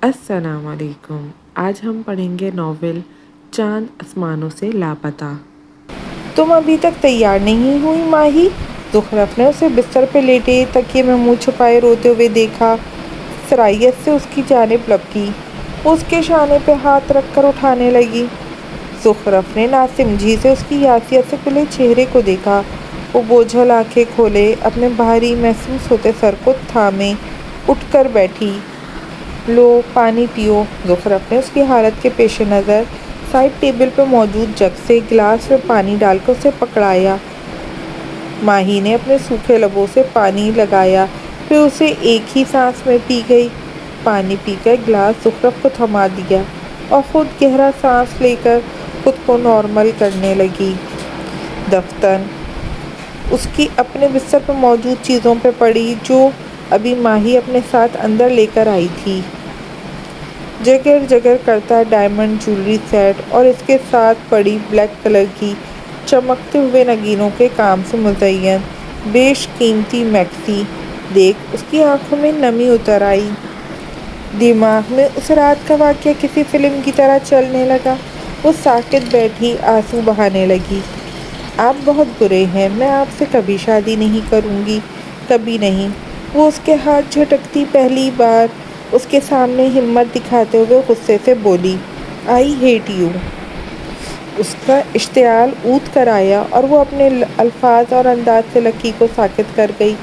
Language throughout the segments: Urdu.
السلام علیکم۔ آج ہم پڑھیں گے ناول چاند آسمانوں سے لاپتہ۔ تم ابھی تک تیار نہیں ہوئی ماہی؟ زخرف نے اسے بستر پہ لیٹے تکیے میں منہ چھپائے روتے ہوئے دیکھا۔ سرائیت سے اس کی جانب لپکی، وہ اس کے شانے پہ ہاتھ رکھ کر اٹھانے لگی۔ زخرف نے ناسمجھی سے اس کی یاسیت سے کھلے چہرے کو دیکھا۔ وہ بوجھل آنکھیں کھولے اپنے بھاری محسوس ہوتے سر کو تھامے اٹھ کر بیٹھی۔ لو پانی پیو۔ زخرف نے اس کی حالت کے پیش نظر سائڈ ٹیبل پہ موجود جگ سے گلاس میں پانی ڈال کر اسے پکڑایا۔ ماہی نے اپنے سوکھے لبوں سے پانی لگایا، پھر اسے ایک ہی سانس میں پی گئی۔ پانی پی کر گلاس زخرف کو تھما دیا اور خود گہرا سانس لے کر خود کو نارمل کرنے لگی۔ دفتن اس کی اپنے بستر پر موجود چیزوں پہ پڑی جو ابھی ماہی اپنے ساتھ اندر لے کر آئی تھی۔ جگر جگر کرتا ڈائمنڈ جیولری سیٹ اور اس کے ساتھ پڑی بلیک کلر کی چمکتے ہوئے نگینوں کے کام سے مزین بیش قیمتی میکسی دیکھ اس کی آنکھوں میں نمی اتر آئی۔ دماغ میں اس رات کا واقعہ کسی فلم کی طرح چلنے لگا۔ وہ ساکت بیٹھی آنسو بہانے لگی۔ آپ بہت برے ہیں، میں آپ سے کبھی شادی نہیں کروں گی، کبھی نہیں۔ وہ اس کے ہاتھ جھٹکتی پہلی بار اس کے سامنے ہمت دکھاتے ہوئے غصے سے بولی، آئی ہیٹ یو۔ اس کا اشتعال اونت کر آیا اور وہ اپنے الفاظ اور انداز سے لکی کو ساکت کر گئی۔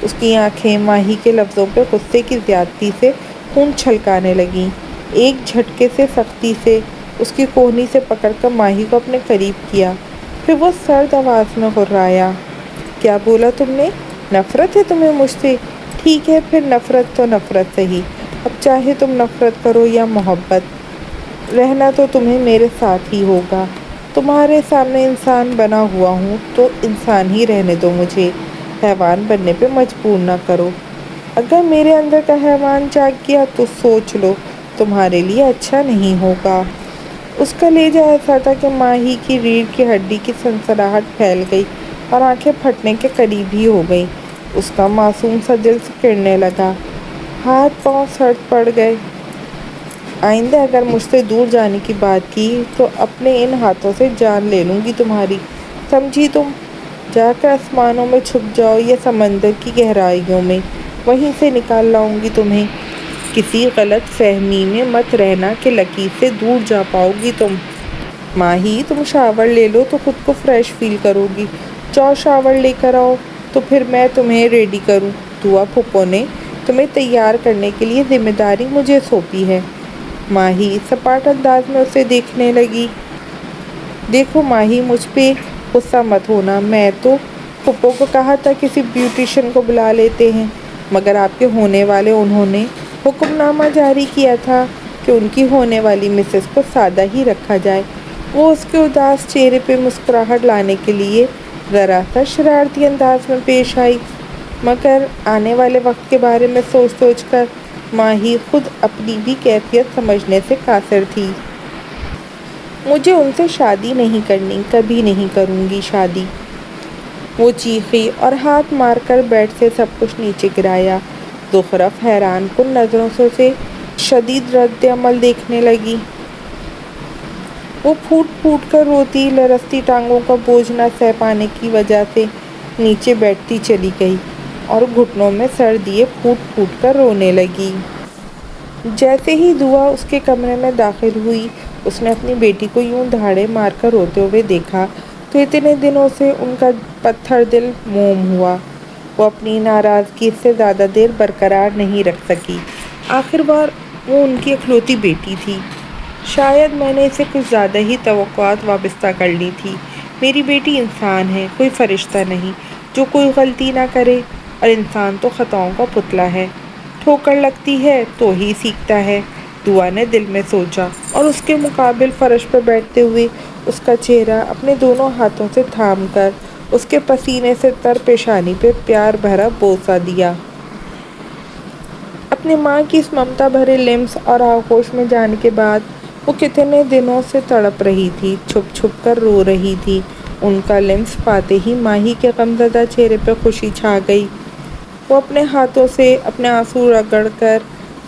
اس کی آنکھیں ماہی کے لفظوں پہ غصے کی زیادتی سے خون چھلکانے لگیں۔ ایک جھٹکے سے سختی سے اس کی کوہنی سے پکڑ کر ماہی کو اپنے قریب کیا، پھر وہ سرد آواز میں غرایا، کیا بولا تم نے؟ نفرت ہے تمہیں مجھ سے؟ ٹھیک ہے پھر نفرت تو نفرت صحیح، اب چاہے تم نفرت کرو یا محبت، رہنا تو تمہیں میرے ساتھ ہی ہوگا۔ تمہارے سامنے انسان بنا ہوا ہوں تو انسان ہی رہنے دو مجھے، حیوان بننے پہ مجبور نہ کرو۔ اگر میرے اندر کا حیوان جاگ گیا تو سوچ لو تمہارے لیے اچھا نہیں ہوگا۔ اس کا لہجہ ایسا تھا کہ ماہی کی ریڑھ کی ہڈی کی سنسناہٹ پھیل گئی اور آنکھیں پھٹنے کے قریب ہی ہو گئیں۔ اس کا معصوم سا دل سکڑنے لگا، ہاتھ پاؤں سرد پڑ گئے۔ آئندہ اگر مجھ سے دور جانے کی بات کی تو اپنے ان ہاتھوں سے جان لے لوں گی تمہاری، سمجھی تم؟ جا کر آسمانوں میں چھپ جاؤ یا سمندر کی گہرائیوں میں، وہیں سے نکال لاؤں گی تمہیں۔ کسی غلط فہمی میں مت رہنا کہ لکی سے دور جا پاؤ گی تم۔ ماہی تم شاور لے لو تو خود کو فریش فیل کرو گی، جاؤ شاور لے کر آؤ تو پھر میں تمہیں ریڈی کروں۔ دعا پھپھو نے تمہیں تیار کرنے کے لیے ذمہ داری مجھے سونپی ہے۔ ماہی سپاٹ انداز میں اسے دیکھنے لگی۔ دیکھو ماہی مجھ پہ غصہ مت ہونا، میں تو پھپھو کو کہا تھا کسی بیوٹیشین کو بلا لیتے ہیں، مگر آپ کے ہونے والے انہوں نے حکم نامہ جاری کیا تھا کہ ان کی ہونے والی مسز کو سادہ ہی رکھا جائے۔ وہ اس کے اداس چہرے پہ مسکراہٹ لانے کے لیے ذرا سا شرارتی انداز میں پیش آئی، مگر آنے والے وقت کے بارے میں سوچ سوچ کر ماہی خود اپنی بھی کیفیت سمجھنے سے قاصر تھی۔ مجھے ان سے شادی نہیں کرنی، کبھی نہیں کروں گی شادی، وہ چیخی اور ہاتھ مار کر بیڈ سے سب کچھ نیچے گرایا۔ زخرف حیران کن نظروں سے اسے شدید رد عمل دیکھنے لگی۔ وہ پھوٹ پھوٹ کر روتی، لرزتی ٹانگوں کا بوجھ نہ سہ پانے کی وجہ سے نیچے بیٹھتی چلی گئی اور گھٹنوں میں سر دیے پھوٹ پھوٹ کر رونے لگی۔ جیسے ہی دعا اس کے کمرے میں داخل ہوئی، اس نے اپنی بیٹی کو یوں دھاڑے مار کر روتے ہوئے دیکھا تو اتنے دنوں سے ان کا پتھر دل موم ہوا۔ وہ اپنی ناراضگی سے زیادہ دیر برقرار نہیں رکھ سکی۔ آخر کار وہ ان کی اکلوتی بیٹی تھی۔ شاید میں نے اسے کچھ زیادہ ہی توقعات وابستہ کر لی تھی۔ میری بیٹی انسان ہے، کوئی فرشتہ نہیں جو کوئی غلطی نہ کرے، اور انسان تو خطاؤں کا پتلا ہے، ٹھوکر لگتی ہے تو ہی سیکھتا ہے، دعا نے دل میں سوچا، اور اس کے مقابل فرش پر بیٹھتے ہوئے اس کا چہرہ اپنے دونوں ہاتھوں سے تھام کر اس کے پسینے سے تر پیشانی پہ پیار بھرا بوسہ دیا۔ اپنی ماں کی اس ممتا بھرے لمس اور آغوش میں جانے کے بعد وہ کتنے دنوں سے تڑپ رہی تھی، چھپ چھپ کر رو رہی تھی۔ ان کا لمس پاتے ہی ماہی کے غمزدہ چہرے پہ خوشی چھا گئی۔ وہ اپنے ہاتھوں سے اپنے آنسو رگڑ کر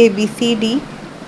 ABCD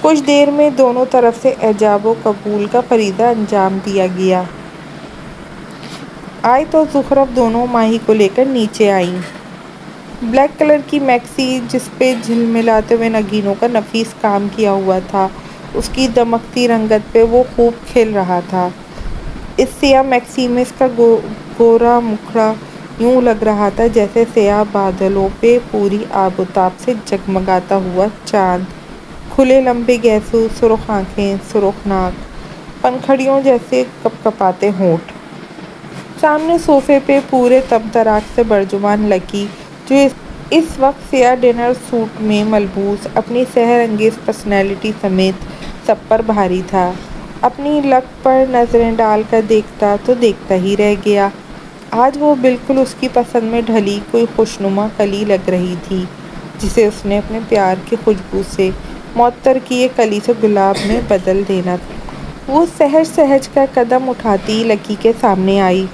کچھ دیر میں دونوں طرف سے ایجاب و قبول کا فریضہ انجام دیا گیا۔ آئے تو زخرف دونوں ماہی کو لے کر نیچے آئیں۔ بلیک کلر کی میکسی جس پہ جھلملاتے ہوئے نگینوں کا نفیس کام کیا ہوا تھا، اس کی دمکتی رنگت پہ وہ خوب کھل رہا تھا۔ اس سیاہ میکسی میں اس کا گورا مکھڑا یوں لگ رہا تھا جیسے سیاہ بادلوں پہ پوری آب و تاب سے جگمگاتا ہوا چاند۔ کھلے لمبے گیسو، سرخ آنکھیں، سرخ ناک، پنکھڑیوں جیسے کپکپاتے ہونٹ۔ سامنے صوفے پہ پورے طمطراق سے برجمان لکی، جو اس وقت سیاہ ڈنر سوٹ میں ملبوس اپنی سحر انگیز پرسنالٹی سمیت سب پر بھاری تھا، اپنی لک پر نظریں ڈال کر دیکھتا تو دیکھتا ہی رہ گیا۔ آج وہ بالکل اس کی پسند میں ڈھلی کوئی خوشنما کلی لگ رہی تھی، جسے اس نے اپنے پیار کی خوشبو سے معطر کیے کلی سے گلاب میں بدل دینا تھا۔ وہ سہج سہج کر قدم اٹھاتی لکی کے سامنے آئی۔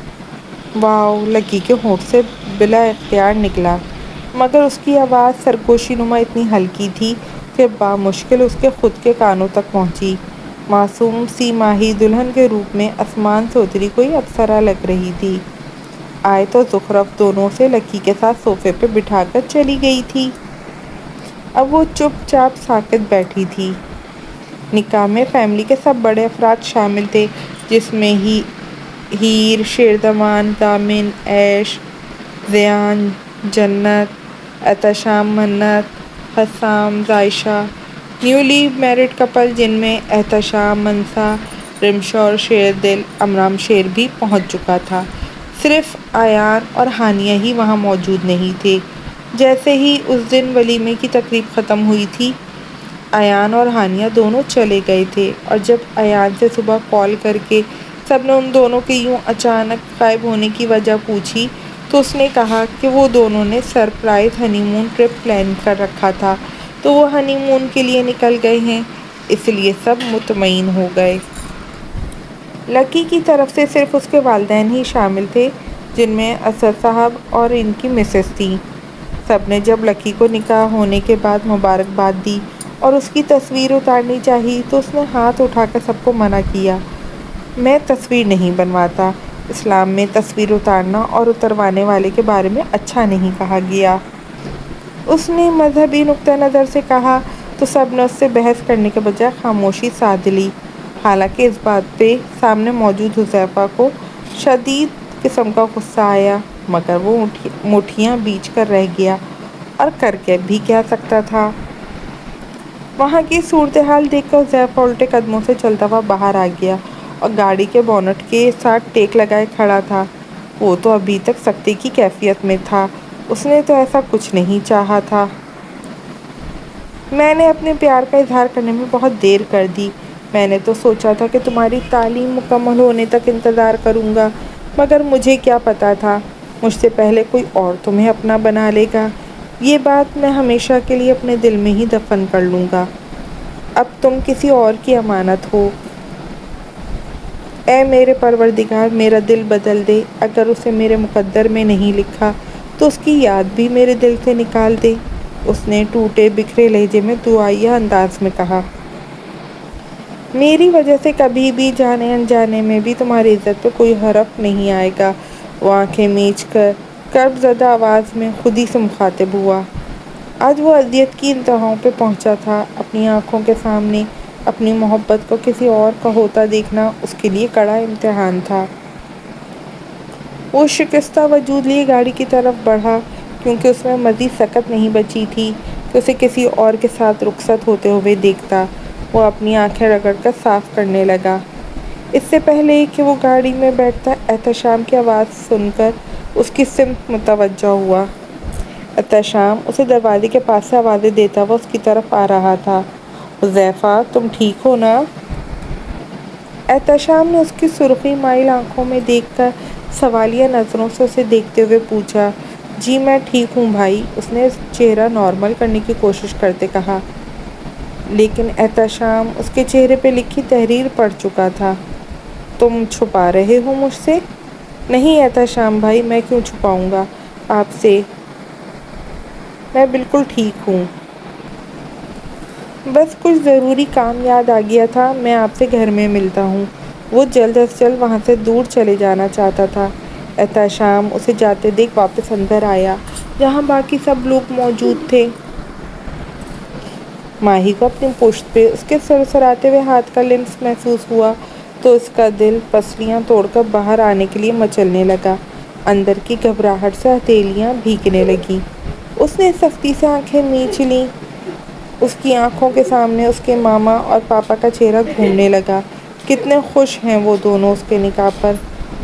واؤ! لکی کے ہونٹ سے بلا اختیار نکلا، مگر اس کی آواز سرگوشی نما اتنی ہلکی تھی کہ بامشکل اس کے خود کے کانوں تک پہنچی۔ معصوم سی ماہی دلہن کے روپ میں آسمان سے اتری کوئی اپسرا لگ رہی تھی۔ آئے تو زخرف دونوں سے لکی کے ساتھ صوفے پہ بٹھا کر چلی گئی تھی۔ اب وہ چپ چاپ ساکت بیٹھی تھی۔ نکاح میں فیملی کے سب بڑے افراد شامل تھے، جس میں ہیر، شیردمان، دامن، عیش، زیان، جنت، احتشام، منت، حسام، عائشہ۔ نیولی میرڈ کپل جن میں احتشام، منسا، رمشا اور شیر دل امرام شیر بھی پہنچ چکا تھا۔ صرف ایان اور ہانیہ ہی وہاں موجود نہیں تھے۔ جیسے ہی اس دن ولیمے کی تقریب ختم ہوئی تھی، ایان اور ہانیہ دونوں چلے گئے تھے، اور جب ایان سے صبح کال کر کے سب نے ان دونوں کے یوں اچانک غائب ہونے کی وجہ پوچھی تو اس نے کہا کہ وہ دونوں نے سرپرائز ہنی مون ٹرپ پلان کر رکھا تھا، تو وہ ہنی مون کے لیے نکل گئے ہیں۔ اس لیے سب مطمئن ہو گئے۔ لکی کی طرف سے صرف اس کے والدین ہی شامل تھے، جن میں اسد صاحب اور ان کی مسز تھیں۔ سب نے جب لکی کو نکاح ہونے کے بعد مبارکباد دی اور اس کی تصویر اتارنی چاہی تو اس نے ہاتھ اٹھا کر سب کو منع کیا۔ میں تصویر نہیں بنواتا، اسلام میں تصویر اتارنا اور اتروانے والے کے بارے میں اچھا نہیں کہا گیا۔ اس نے مذہبی نقطہ نظر سے کہا تو سب نے اس سے بحث کرنے کے بجائے خاموشی سادھ لی۔ حالانکہ اس بات پہ سامنے موجود حذیفہ کو شدید قسم کا غصہ آیا، مگر وہ مٹھیاں بیچ کر رہ گیا، اور کر کے بھی کیا سکتا تھا۔ وہاں کی صورتحال دیکھ کر حذیفہ الٹے قدموں سے چلتا ہوا باہر آ گیا اور گاڑی کے بونٹ کے ساتھ ٹیک لگائے کھڑا تھا۔ وہ تو ابھی تک سختی کی کیفیت میں تھا، اس نے تو ایسا کچھ نہیں چاہا تھا۔ میں نے اپنے پیار کا اظہار کرنے میں بہت دیر کر دی۔ میں نے تو سوچا تھا کہ تمہاری تعلیم مکمل ہونے تک انتظار کروں گا، مگر مجھے کیا پتا تھا مجھ سے پہلے کوئی اور تمہیں اپنا بنا لے گا۔ یہ بات میں ہمیشہ کے لیے اپنے دل میں ہی دفن کر لوں گا۔ اب تم کسی اور کی امانت ہو۔ اے میرے پروردگار، میرا دل بدل دے۔ اگر اسے میرے مقدر میں نہیں لکھا تو اس کی یاد بھی میرے دل سے نکال دے۔ اس نے ٹوٹے بکھرے لہجے میں دعائیہ انداز میں کہا۔ میری وجہ سے کبھی بھی جانے انجانے میں بھی تمہاری عزت پہ کوئی حرف نہیں آئے گا۔ وہ آنکھیں میچ کر کرب زدہ آواز میں خود ہی سے مخاطب ہوا۔ آج وہ اذیت کی انتہاؤں پہ پہنچا تھا۔ اپنی آنکھوں کے سامنے اپنی محبت کو کسی اور کا ہوتا دیکھنا اس کے لیے کڑا امتحان تھا۔ وہ شکستہ وجود لیے گاڑی کی طرف بڑھا، کیونکہ اس میں مزید سکت نہیں بچی تھی کہ اسے کسی اور کے ساتھ رخصت ہوتے ہوئے دیکھتا۔ وہ اپنی آنکھیں رگڑ کر صاف کرنے لگا۔ اس سے پہلے کہ وہ گاڑی میں بیٹھتا، احتشام کی آواز سن کر اس کی سمت متوجہ ہوا۔ احتشام اسے دروازے کے پاس سے آوازیں دیتا ہوا اس کی طرف آ رہا تھا۔ حذیفہ، تم ٹھیک ہو نا؟ احتشام نے اس کی سرخی مائل آنکھوں میں دیکھ کر سوالیہ نظروں سے اسے دیکھتے ہوئے پوچھا۔ جی میں ٹھیک ہوں بھائی، اس نے چہرہ نارمل کرنے کی کوشش کرتے کہا۔ لیکن احتشام اس کے چہرے پہ لکھی تحریر پڑھ چکا تھا۔ تم چھپا رہے ہو مجھ سے؟ نہیں احتشام بھائی، میں کیوں چھپاؤں گا آپ سے؟ میں بالکل ٹھیک ہوں۔ بس کچھ ضروری کام یاد آ گیا تھا، میں آپ سے گھر میں ملتا ہوں۔ وہ جلد از جلد وہاں سے دور چلے جانا چاہتا تھا۔ احتشام اسے جاتے دیکھ واپس اندر آیا جہاں باقی سب لوگ موجود تھے۔ ماہی کو اپنی پشت پہ اس کے سرسراتے ہوئے ہاتھ کا لمس محسوس ہوا تو اس کا دل پسلیاں توڑ کر باہر آنے کے لیے مچلنے لگا۔ اندر کی گھبراہٹ سے ہتھیلیاں بھیگنے لگیں۔ اس نے سختی سے آنکھیں میچ لیں۔ اس کی آنکھوں کے سامنے اس کے ماما اور پاپا کا چہرہ گھومنے لگا۔ کتنے خوش ہیں وہ دونوں اس کے نکاح پر،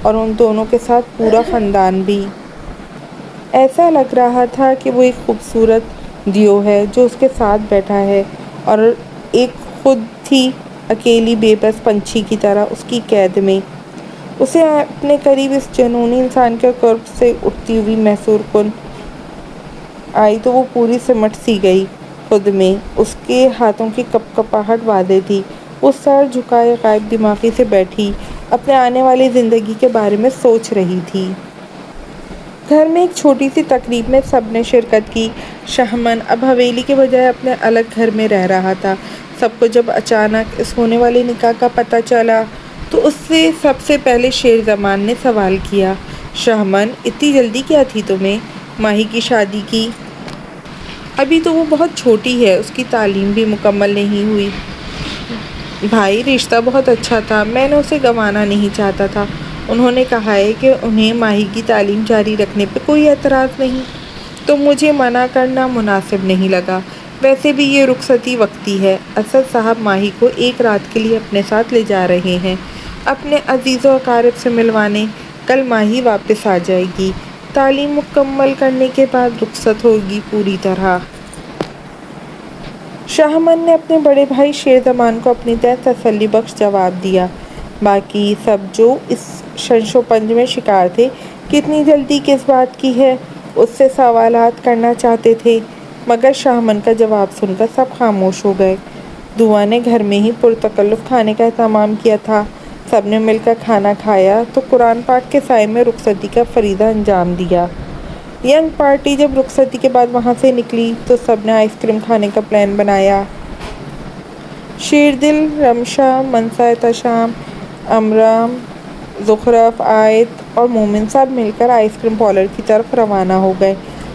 اور ان دونوں کے ساتھ پورا خاندان بھی۔ ایسا لگ رہا تھا کہ وہ ایک خوبصورت دیو ہے جو اس کے ساتھ بیٹھا ہے، اور ایک خود تھی اکیلی بے بس پنچھی کی طرح اس کی قید میں۔ اسے اپنے قریب اس جنونی انسان کے قرب سے اٹھتی ہوئی محسور کن آئی تو وہ پوری سمٹ سی گئی خود میں۔ اس کے ہاتھوں کی کپ کپاہٹ واضح تھی۔ وہ سر جھکائے غائب دماغی سے بیٹھی اپنے آنے والی زندگی کے بارے میں سوچ رہی تھی۔ گھر میں ایک چھوٹی سی تقریب میں سب نے شرکت کی۔ شہمن اب حویلی کے بجائے اپنے الگ گھر میں رہ رہا تھا۔ سب کو جب اچانک اس ہونے والے نکاح کا پتہ چلا تو اس سے سب سے پہلے شیر زمان نے سوال کیا، شہمن اتنی جلدی کیا تھی تمہیں ماہی کی شادی کی؟ ابھی تو وہ بہت چھوٹی ہے، اس کی تعلیم بھی مکمل نہیں ہوئی۔ بھائی رشتہ بہت اچھا تھا، میں نے اسے گنوانا نہیں چاہتا تھا۔ انہوں نے کہا ہے کہ انہیں ماہی کی تعلیم جاری رکھنے پہ کوئی اعتراض نہیں، تو مجھے منع کرنا مناسب نہیں لگا۔ ویسے بھی یہ رخصتی وقتی ہے۔ اسد صاحب ماہی کو ایک رات کے لیے اپنے ساتھ لے جا رہے ہیں اپنے عزیز و اقارب سے ملوانے۔ کل ماہی واپس آ جائے گی۔ تعلیم مکمل کرنے کے بعد رخصت ہوگی پوری طرح۔ شہمن نے اپنے بڑے بھائی شیر زمان کو اپنی طرح تسلی بخش جواب دیا۔ باقی سب جو اس شنش و پنج میں شکار تھے کہ اتنی جلدی کس بات کی ہے، اس سے سوالات کرنا چاہتے تھے، مگر شہمن کا جواب سن کر سب خاموش ہو گئے۔ دعا نے گھر میں ہی پرتکلف کھانے کا اہتمام کیا تھا۔ سب نے مل کر کھانا کھایا تو قرآن پاک کے سائے میں رخصتی کا فریضہ انجام دیا۔ ینگ پارٹی جب رخصتی کے بعد وہاں سے نکلی تو سب نے آئس کریم کھانے کا پلان بنایا۔ شیردل، رمشا، منسا، احتشام، امرام، زخرف، آیت اور مومن سب مل کر آئس کریم پارلر کی طرف روانہ ہو گئے،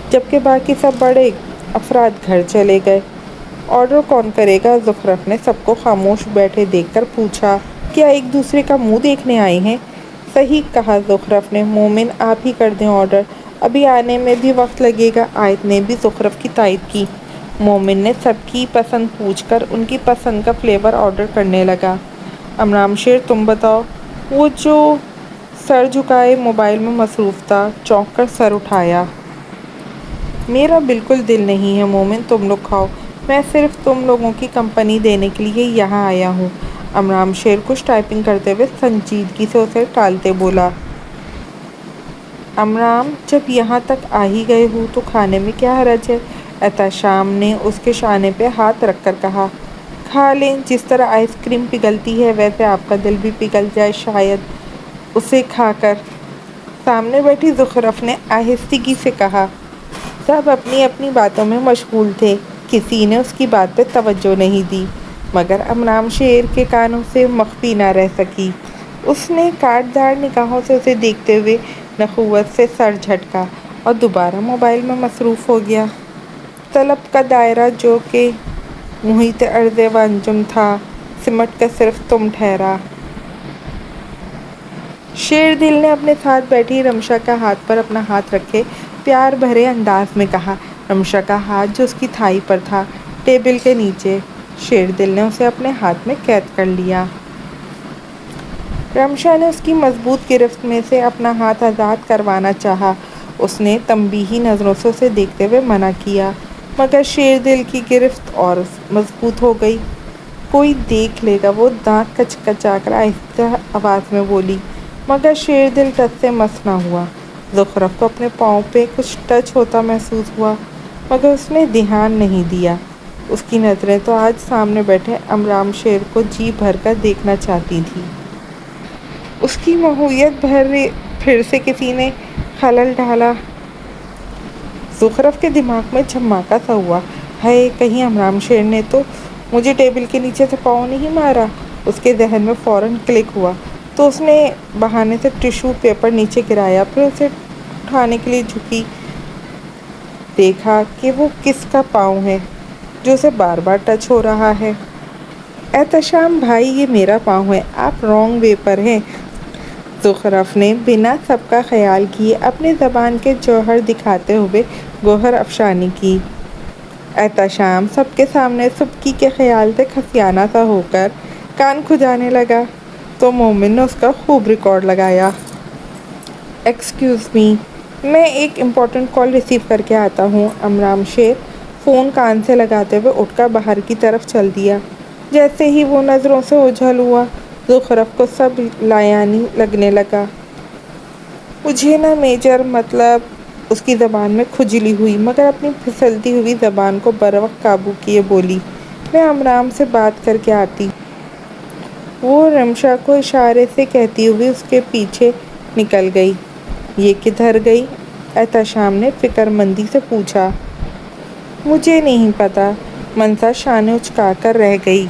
جبکہ باقی سب بڑے افراد گھر چلے گئے۔ آرڈر کون کرے گا؟ زخرف نے سب کو خاموش بیٹھے دیکھ کر پوچھا۔ کیا ایک دوسرے کا منہ دیکھنے آئے ہیں؟ صحیح کہا زخرف نے، مومن آپ ہی کر دیں آرڈر، ابھی آنے میں بھی وقت لگے گا۔ آیت نے بھی زخرف کی تائید کی۔ مومن نے سب کی پسند پوچھ کر ان کی پسند کا فلیور آرڈر کرنے لگا۔ امرام شیر تم بتاؤ؟ وہ جو سر جھکائے موبائل میں مصروف تھا چونک کر سر اٹھایا۔ میرا بالکل دل نہیں ہے مومن، تم لوگ کھاؤ، میں صرف تم لوگوں کی کمپنی دینے کے لیے یہاں آیا ہوں۔ امرام شیر کچھ ٹائپنگ کرتے ہوئے سنجیدگی سے اسے ٹالتے بولا۔ امرام جب یہاں تک آ ہی گئے ہو تو کھانے میں کیا حرج ہے؟ احتشام نے اس کے شانے پہ ہاتھ رکھ کر کہا۔ کھا لیں، جس طرح آئس کریم پگھلتی ہے ویسے آپ کا دل بھی پگھل جائے شاید اسے کھا کر۔ سامنے بیٹھی زخرف نے آہستگی سے کہا۔ سب اپنی اپنی باتوں میں مشغول تھے، کسی نے اس کی بات پہ توجہ نہیں دی، مگر امرام شیر کے کانوں سے مخفی نہ رہ سکی۔ اس نے کاٹدار نگاہوں سے اسے دیکھتے ہوئے نخوت سے سر جھٹکا اور دوبارہ موبائل میں مصروف ہو گیا۔ طلب کا دائرہ جو کہ محیط عرض و انجم تھا، سمٹ کر صرف تم ٹھہرا۔ شیردل نے اپنے ساتھ بیٹھی رمشا کا ہاتھ پر اپنا ہاتھ رکھے پیار بھرے انداز میں کہا۔ رمشا کا ہاتھ جو اس کی تھائی پر تھا، ٹیبل کے نیچے، شیردل نے اسے اپنے ہاتھ میں قید کر لیا۔ رمشا نے اس کی مضبوط گرفت میں سے اپنا ہاتھ آزاد کروانا چاہا۔ اس نے تنبیہی نظروں سے اسے دیکھتے ہوئے منع کیا، مگر شیردل کی گرفت اور مضبوط ہو گئی۔ کوئی دیکھ لے گا، وہ دانت کچکچا کر آہستہ آواز میں بولی، مگر شیردل ٹس سے مس نہ ہوا۔ زخرف کو اپنے پاؤں پہ کچھ ٹچ ہوتا محسوس ہوا، مگر اس نے دھیان نہیں دیا۔ اس کی نظریں تو آج سامنے بیٹھے امرام شیر کو جی بھر کر دیکھنا چاہتی تھیں۔ اس کی ماحولیت پھر سے کسی نے خلل ڈالا۔ زخرف کے دماغ میں جھماکا سا ہوا، ہائے کہیں امرام شیر نے تو مجھے ٹیبل کے نیچے سے پاؤں نہیں مارا؟ اس کے ذہن میں فوراً کلک ہوا تو اس نے بہانے سے ٹیشو پیپر نیچے گرایا، پھر اسے اٹھانے کے لیے جھکی، دیکھا کہ وہ کس کا پاؤں ہے جو اسے بار بار ٹچ ہو رہا ہے۔ احتشام بھائی، یہ میرا پاؤں ہے، آپ رانگ وے پر ہیں۔ زخرف نے بنا سب کا خیال کیے اپنی زبان کے جوہر دکھاتے ہوئے گوہر افشانی کی۔ احتشام سب کے سامنے سبکی کے خیال سے خفیانہ سا ہو کر کان کھجانے لگا تو مومن نے اس کا خوب ریکارڈ لگایا۔ ایکسکیوز می، میں ایک امپورٹنٹ کال ریسیو کر کے آتا ہوں۔ امرام شیر فون کان سے لگاتے ہوئے اٹھ کر باہر کی طرف چل دیا۔ جیسے ہی وہ نظروں سے اوجھل ہوا، زخرف کو سب لایانی لگنے لگا۔ مجھے نا میجر، مطلب اس کی زبان میں کھجلی ہوئی، مگر اپنی پھسلتی ہوئی زبان کو بروقت قابو کیے بولی، میں امرام سے بات کر کے آتی۔ وہ رمشا کو اشارے سے کہتی ہوئی اس کے پیچھے نکل گئی۔ یہ کدھر گئی؟ احتشام نے فکر مندی سے پوچھا۔ مجھے نہیں پتا، منسا شانے اچکا کر رہ گئی۔